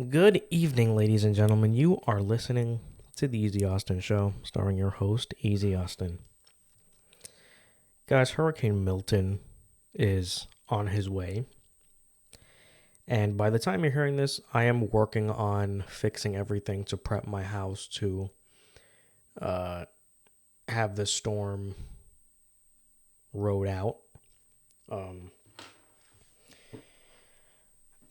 Good evening, ladies and gentlemen. You are listening to the Eazy-Austin Show, starring your host, Eazy-Austin. Guys, Hurricane Milton is on his way. And by the time you're hearing this, I am working on fixing everything to prep my house to have the storm rode out.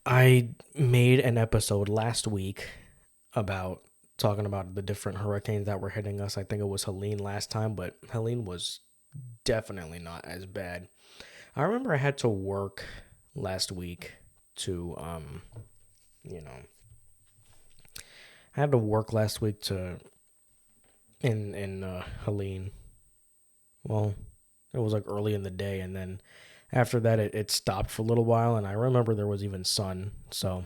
I made an episode last week about talking about the different hurricanes that were hitting us. I think it was Helene last time, but Helene was definitely not as bad. I remember I had to work last week to, I had to work last week to in Helene. Well, it was like early in the day, and then after that, it stopped for a little while, and I remember there was even sun. So,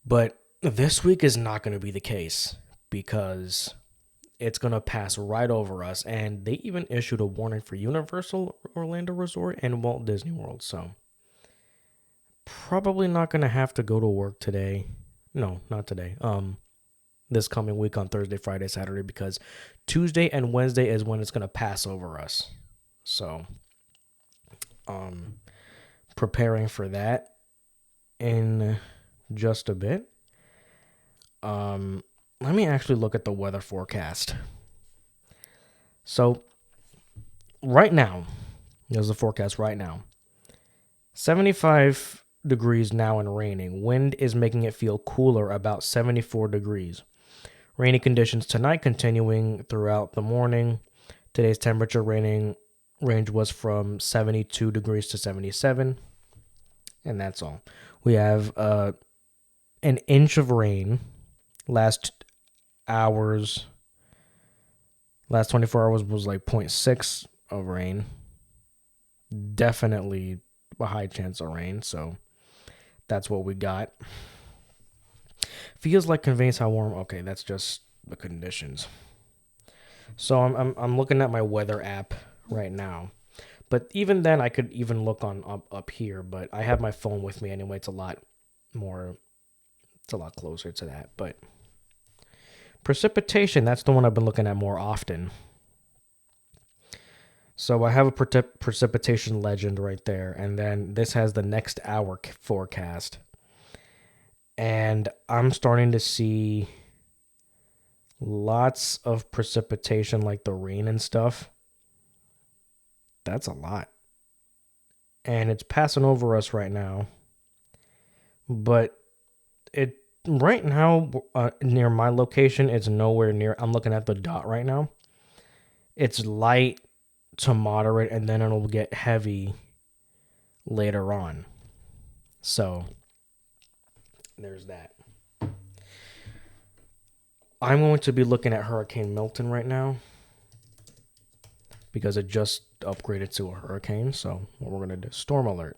but this week is not going to be the case because it's going to pass right over us, and they even issued a warning for Universal Orlando Resort and Walt Disney World. So, probably not going to have to go to work today. No, not today. This coming week on Thursday, Friday, Saturday, because Tuesday and Wednesday is when it's going to pass over us. So, preparing for that in just a bit. Let me actually look at the weather forecast. So, right now, there's the forecast right now. 75 degrees now and raining. Wind is making it feel cooler, about 74 degrees. Rainy conditions tonight continuing throughout the morning. Today's temperature range was from 72 degrees to 77. And that's all. We have an inch of rain. Last 24 hours was like 0.6 of rain. Definitely a high chance of rain. So that's what we got. Feels like conveys how warm. Okay, that's just the conditions. So I'm looking at my weather app right now, but even then I could even look on up here. But I have my phone with me anyway. It's a lot closer to that. But precipitation, that's the one I've been looking at more often. So I have a precipitation legend right there, and then this has the next hour forecast. And I'm starting to see lots of precipitation, like the rain and stuff. That's a lot. And it's passing over us right now. But right now, near my location, it's nowhere near. I'm looking at the dot right now. It's light to moderate, and then it'll get heavy later on. So there's that. I'm going to be looking at Hurricane Milton right now because it just upgraded to a hurricane. So what we're going to do, storm alert.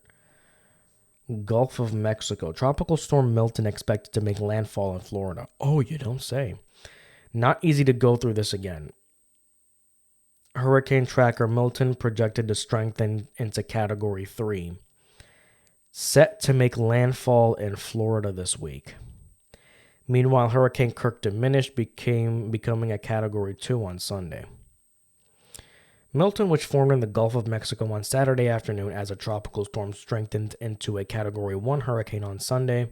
Gulf of Mexico. Tropical storm Milton expected to make landfall in Florida. Oh, you don't say. Not easy to go through this again. Hurricane tracker Milton projected to strengthen into Category 3. Set to make landfall in Florida this week. Meanwhile, Hurricane Kirk diminished, becoming a Category 2 on Sunday. Milton, which formed in the Gulf of Mexico on Saturday afternoon as a tropical storm, strengthened into a Category 1 hurricane on Sunday.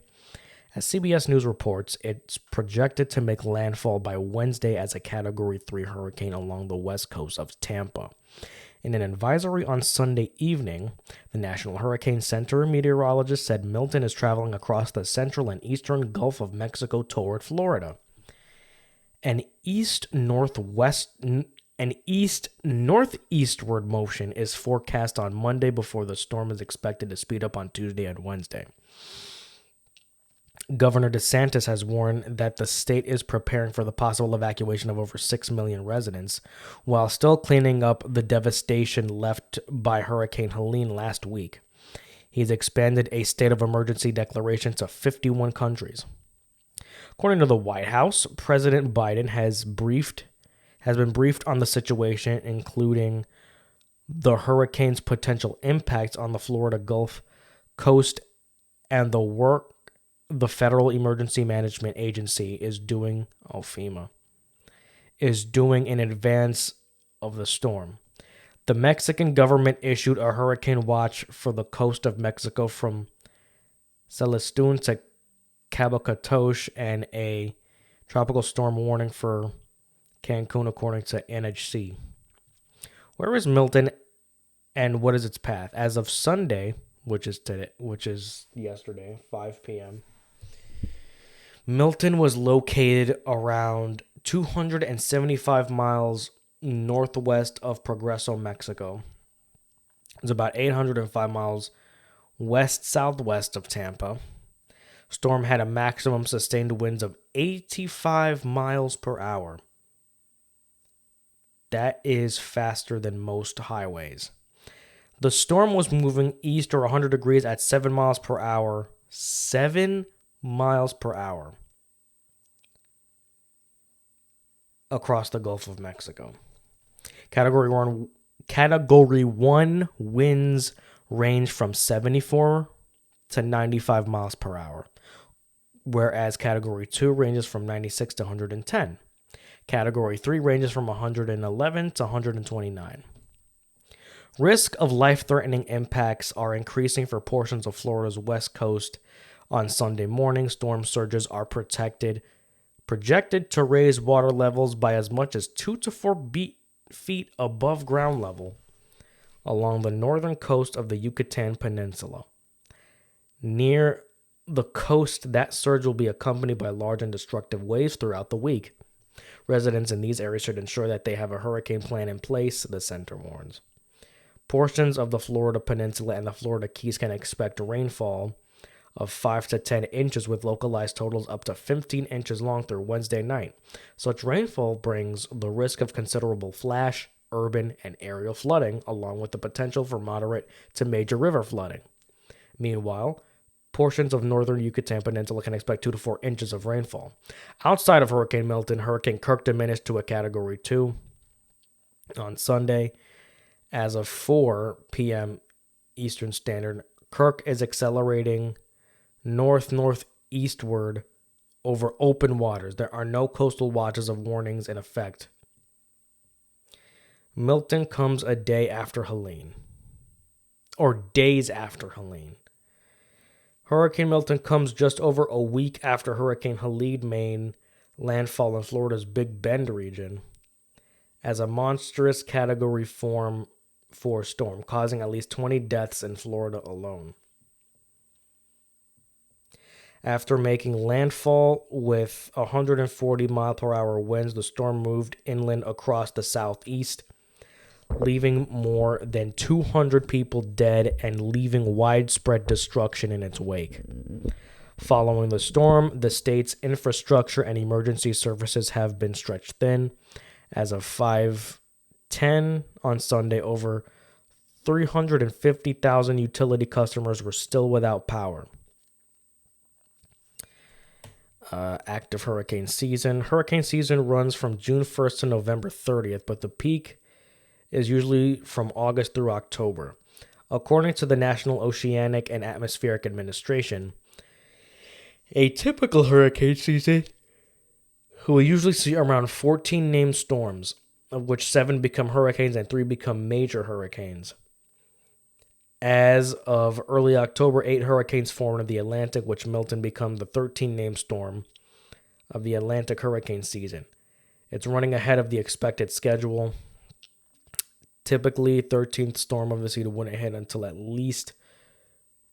As CBS News reports, it's projected to make landfall by Wednesday as a Category 3 hurricane along the west coast of Tampa. In an advisory on Sunday evening, the National Hurricane Center meteorologist said Milton is traveling across the central and eastern Gulf of Mexico toward Florida. An east-northeastward motion is forecast on Monday before the storm is expected to speed up on Tuesday and Wednesday. Governor DeSantis has warned that the state is preparing for the possible evacuation of over 6 million residents, while still cleaning up the devastation left by Hurricane Helene last week. He's expanded a state of emergency declaration to 51 countries. According to the White House, President Biden has been briefed on the situation, including the hurricane's potential impacts on the Florida Gulf Coast and the work the Federal Emergency Management Agency is doing, FEMA, is doing in advance of the storm. The Mexican government issued a hurricane watch for the coast of Mexico from Celestún to Cabocatoche and a tropical storm warning for Cancun, according to NHC. Where is Milton and what is its path? As of Sunday, which is yesterday, 5 p.m., Milton was located around 275 miles northwest of Progreso, Mexico. It's about 805 miles west-southwest of Tampa. Storm had a maximum sustained winds of 85 miles per hour. That is faster than most highways. The storm was moving east or 100 degrees at 7 miles per hour. 7 miles per hour across the Gulf of Mexico. Category 1 winds range from 74 to 95 miles per hour, whereas Category 2 ranges from 96 to 110. Category 3 ranges from 111 to 129. Risk of life-threatening impacts are increasing for portions of Florida's west coast. On Sunday morning, storm surges are projected to raise water levels by as much as 2 to 4 feet above ground level along the northern coast of the Yucatan Peninsula. Near the coast, that surge will be accompanied by large and destructive waves throughout the week. Residents in these areas should ensure that they have a hurricane plan in place, the center warns. Portions of the Florida Peninsula and the Florida Keys can expect rainfall of 5 to 10 inches with localized totals up to 15 inches long through Wednesday night. Such rainfall brings the risk of considerable flash, urban, and aerial flooding, along with the potential for moderate to major river flooding. Meanwhile, portions of northern Yucatan Peninsula can expect 2 to 4 inches of rainfall. Outside of Hurricane Milton, Hurricane Kirk diminished to a Category 2 on Sunday. As of 4 p.m. Eastern Standard, Kirk is accelerating north-northeastward over open waters. There are no coastal watches of warnings in effect. Milton comes a day after Helene, or days after Helene. Hurricane Milton comes just over a week after Hurricane Helene made landfall in Florida's Big Bend region as a monstrous Category 4 storm, causing at least 20 deaths in Florida alone. After making landfall with 140 mile per hour winds, the storm moved inland across the southeast, leaving more than 200 people dead and leaving widespread destruction in its wake. Following the storm, the state's infrastructure and emergency services have been stretched thin. As of 5:10 on Sunday, over 350,000 utility customers were still without power. Active hurricane season. Hurricane season runs from June 1st to November 30th, but the peak is usually from August through October. According to the National Oceanic and Atmospheric Administration, a typical hurricane season will usually see around 14 named storms, of which 7 become hurricanes and 3 become major hurricanes. As of early October, 8 hurricanes formed in the Atlantic, which Milton becomes the 13th named storm of the Atlantic hurricane season. It's running ahead of the expected schedule. Typically, 13th storm of the season wouldn't hit until at least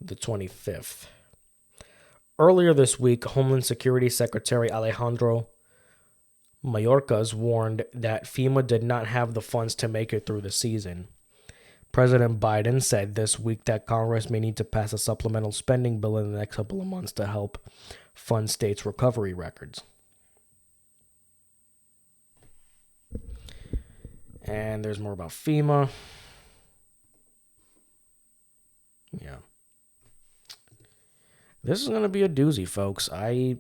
the 25th. Earlier this week, Homeland Security Secretary Alejandro Mayorkas warned that FEMA did not have the funds to make it through the season. President Biden said this week that Congress may need to pass a supplemental spending bill in the next couple of months to help fund states' recovery records. And there's more about FEMA. Yeah. This is going to be a doozy, folks. I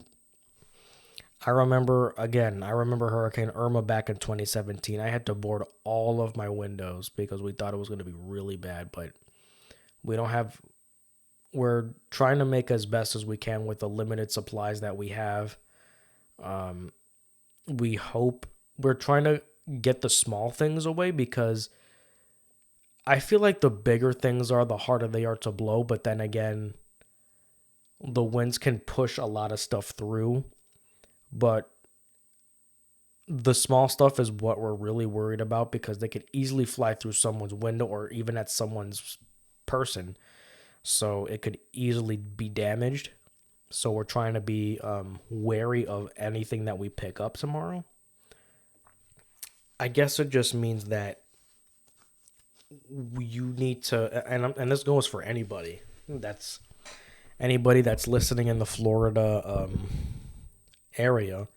remember Hurricane Irma back in 2017. I had to board all of my windows because we thought it was going to be really bad, but we don't have we're trying to make as best as we can with the limited supplies that we have. Um, we hope we're trying to get the small things away because I feel like the bigger things are, the harder they are to blow. But then again, the winds can push a lot of stuff through. But the small stuff is what we're really worried about because they could easily fly through someone's window or even at someone's person. So it could easily be damaged. So we're trying to be wary of anything that we pick up tomorrow. I guess it just means that you need to, and this goes for anybody that's listening in the Florida area.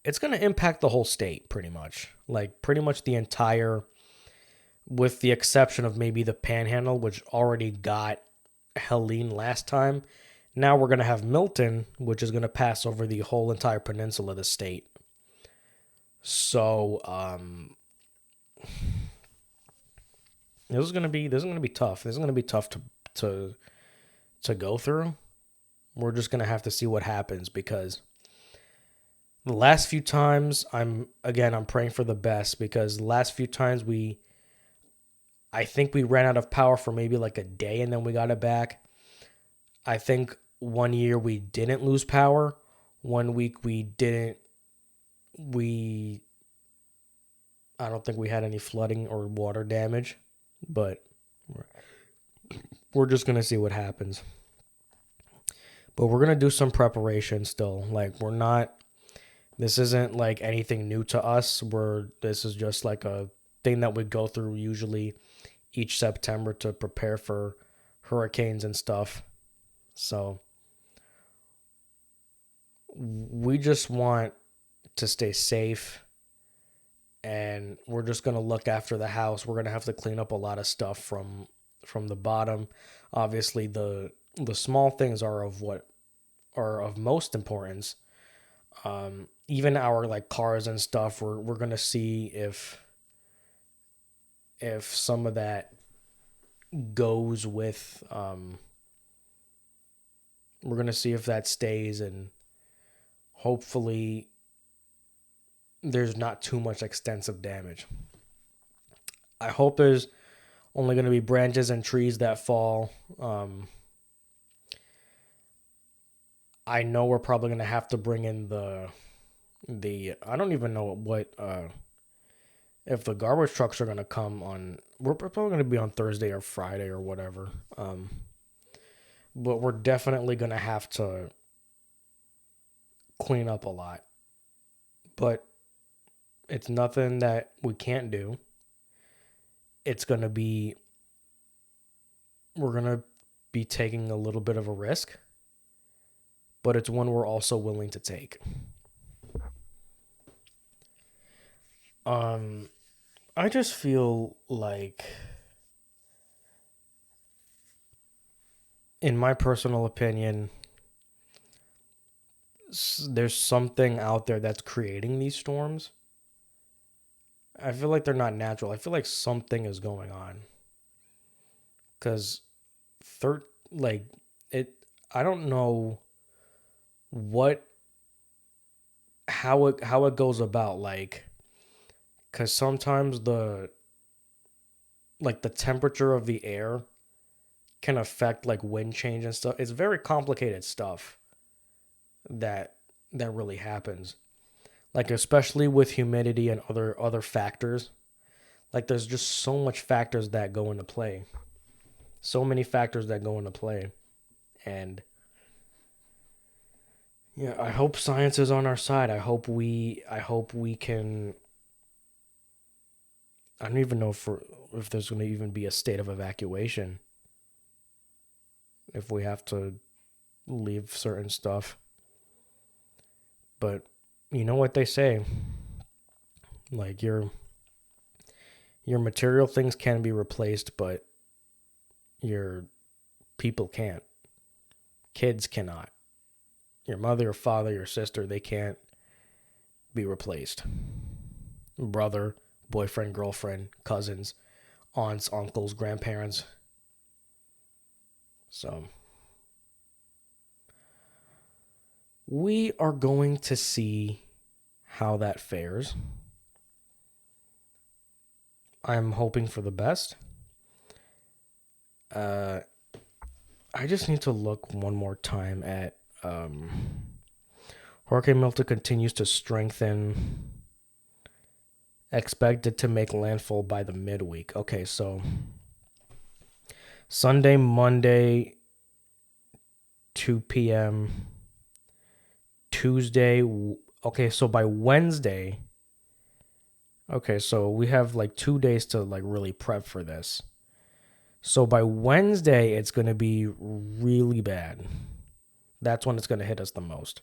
It's going to impact the whole state pretty much, like pretty much the entire, with the exception of maybe the Panhandle, which already got Helene last time. Now we're going to have Milton, which is going to pass over the whole entire peninsula of the state. So this is going to be tough. This is going to be tough to go through. We're just going to have to see what happens because the last few times I'm praying for the best because the last few times I think we ran out of power for maybe like a day and then we got it back. I think one year we didn't lose power. 1 week we didn't. I don't think we had any flooding or water damage, but we're just going to see what happens. But we're going to do some preparation still. Like this isn't like anything new to us. This is just like a thing that we go through usually each September to prepare for hurricanes and stuff. So we just want to stay safe and we're just going to look after the house. We're going to have to clean up a lot of stuff from the bottom. Obviously the small things are of most importance. Even our like cars and stuff, we're going to see if some of that goes with we're going to see if that stays and hopefully there's not too much extensive damage. I hope there's only going to be branches and trees that fall. I know we're probably going to have to bring in the I don't even know what if the garbage trucks are going to come on. We're probably going to be on Thursday or Friday or whatever. But we're definitely going to have to clean up a lot. But it's nothing that we can't do. It's going to be, we're going to be taking a little bit of a risk, but it's one we're also willing to take. I just feel like, in my personal opinion, there's something out there that's creating these storms. I feel like they're not natural. I feel like something is going on. Cause I don't know how it goes about, like, cause sometimes the temperature of the air can affect like wind change and stuff. It's very complicated stuff that really happens. Like especially with humidity and other factors. Like there's just so much factors that go into play. So many factors that go into play. And yeah, I hope science is on our side. I hope we can, I don't even know if there's going to even be a state of evacuation if we have to leave certain stuff. But you know what they say, like your material things can be replaced, but your people can't. Kids cannot. Your mother or father, your sister, they can't be replaced. Brother, boyfriend, girlfriend, cousins, aunts, uncles, grandparents. So We are going to see how that fares. I'm hoping for the best. I just need to look one more time at Hurricane Milton continues to strengthen. Expected to make landfall by the midweek. Okay, so Sunday, Monday, 2 p.m. Tuesday. Okay, so by Wednesday. Okay, so we have like 2 days to like really prep for this. So by Wednesday, it's going to be really bad. That's when it's going to hit us the most.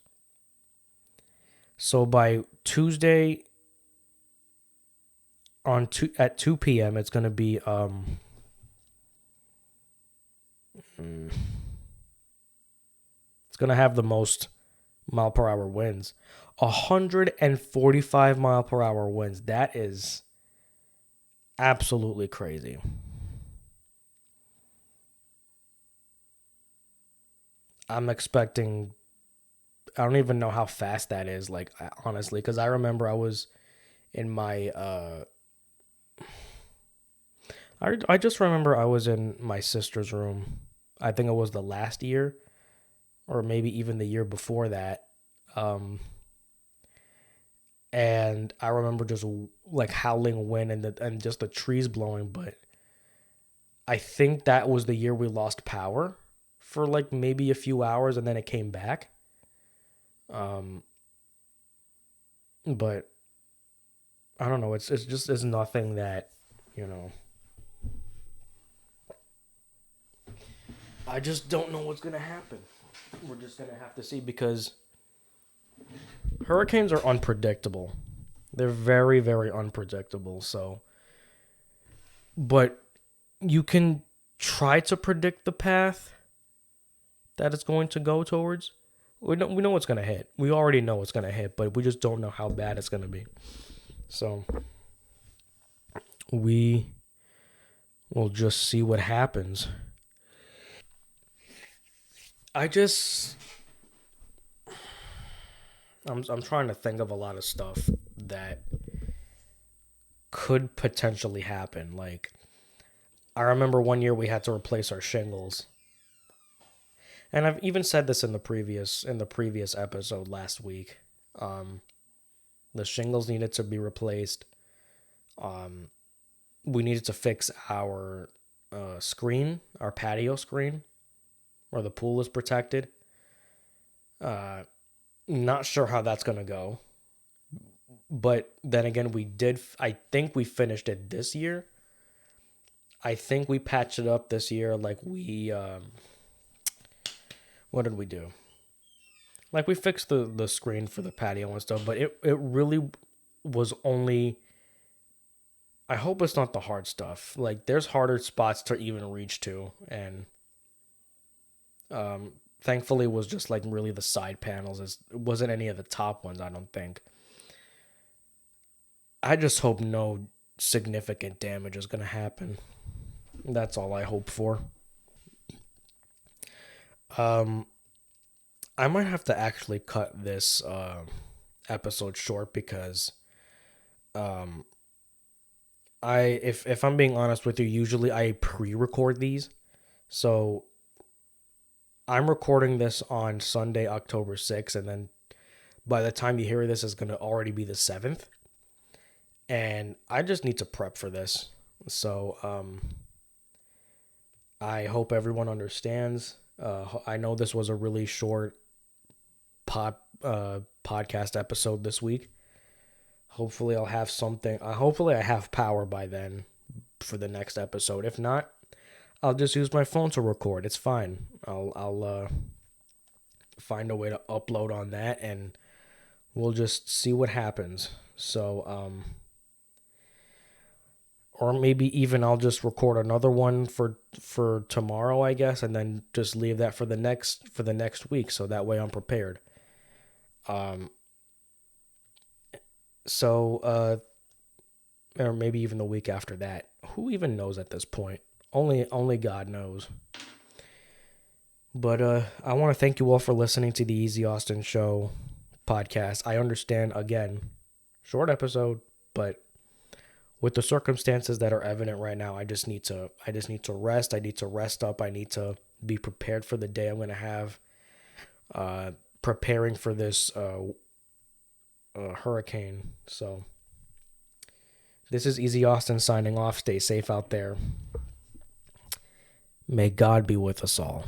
So by Tuesday at 2 p.m., it's going to be it's going to have the most mile per hour winds. 145 mile per hour winds. That is absolutely crazy. I'm expecting, I don't even know how fast that is, like, honestly, because I remember I was in my, I just remember I was in my sister's room. I think it was the last year, or maybe even the year before that. And I remember just like howling wind and just the trees blowing. But I think that was the year we lost power for like maybe a few hours, and then it came back. But I don't know. It's nothing that, you know. I just don't know what's gonna happen. We're just gonna have to see, because hurricanes are unpredictable. They're very, very unpredictable. So, but you can try to predict the path that it's going to go towards. We know it's going to hit. We already know it's going to hit, but we just don't know how bad it's going to be. So we will just see what happens. I just I'm trying to think of a lot of stuff that could potentially happen. Like, I remember one year we had to replace our shingles. And I've even said this in the previous episode last week. The shingles needed to be replaced. We needed to fix our screen, our patio screen, where the pool is protected. Not sure how that's gonna go, but then again, we did. I think we finished it this year. I think we patched it up this year. Like what did we do? Like, we fixed the screen for the patio and stuff, but it really was only. I hope it's not the hard stuff. Like, there's harder spots to even reach to, and thankfully it was just like really the side panels. It wasn't any of the top ones, I don't think. I just hope no significant damage is gonna happen. That's all I hope for. Um, I might have to actually cut this episode short, because if I'm being honest with you, usually I pre-record these. So I'm recording this on Sunday, October 6th, and then by the time you hear this, it's going to already be the 7th. And I just need to prep for this. So I hope everyone understands. I know this was a really short podcast episode this week. Hopefully I'll have something. Hopefully I have power by then for the next episode. If not, I'll just use my phone to record. It's fine. I'll find a way to upload on that, and we'll just see what happens. So or maybe even I'll just record another one for tomorrow, I guess, and then just leave that for the next week, so that way I'm prepared. So or maybe even the week after that. Who even knows at this point? Only God knows. But I want to thank you all for listening to the Eazy-Austin Show podcast. I understand, again, short episode, but with the circumstances that are evident right now, I just need to rest. I need to rest up. I need to be prepared for the day I'm going to have, preparing for this hurricane. So this is Eazy-Austin signing off. Stay safe out there. May God be with us all.